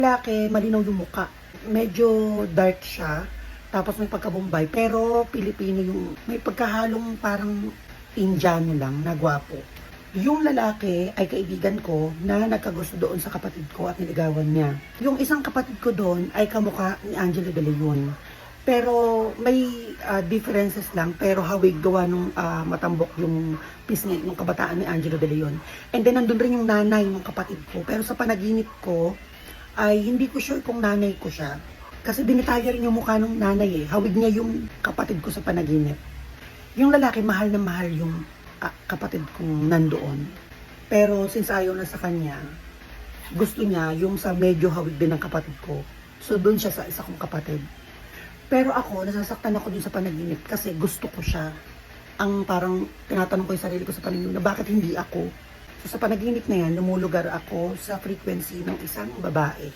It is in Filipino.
Lalaki, malinaw yung mukha. Medyo dark siya, tapos may pagka-Bombay, pero Pilipino yung may pagkahalong parang Indiano lang na gwapo. Yung lalaki ay kaibigan ko na nagkagusto doon sa kapatid ko at niligawan niya. Yung isang kapatid ko doon ay kamukha ni Angelo De Leon. Pero may differences lang, pero hawig gawa nung matambok yung pisngi ng kabataan ni Angelo De Leon. And then nandun rin yung nanay ng kapatid ko, pero sa panaginip ko ay hindi ko sure kung nanay ko siya. Kasi dinitaya rin yung mukha ng nanay eh. Hawig niya yung kapatid ko sa panaginip. Yung lalaki, mahal na mahal yung kapatid kong nandoon. Pero since ayaw na sa kanya, gusto niya yung sa medyo hawig din ng kapatid ko. So doon siya sa isa kong kapatid. Pero ako, nasasaktan ako dun sa panaginip kasi gusto ko siya. Ang parang tinatanong ko yung sarili ko sa panaginip na bakit hindi ako. So sa panaginip na yan, lumulugar ako sa frequency ng isang babae.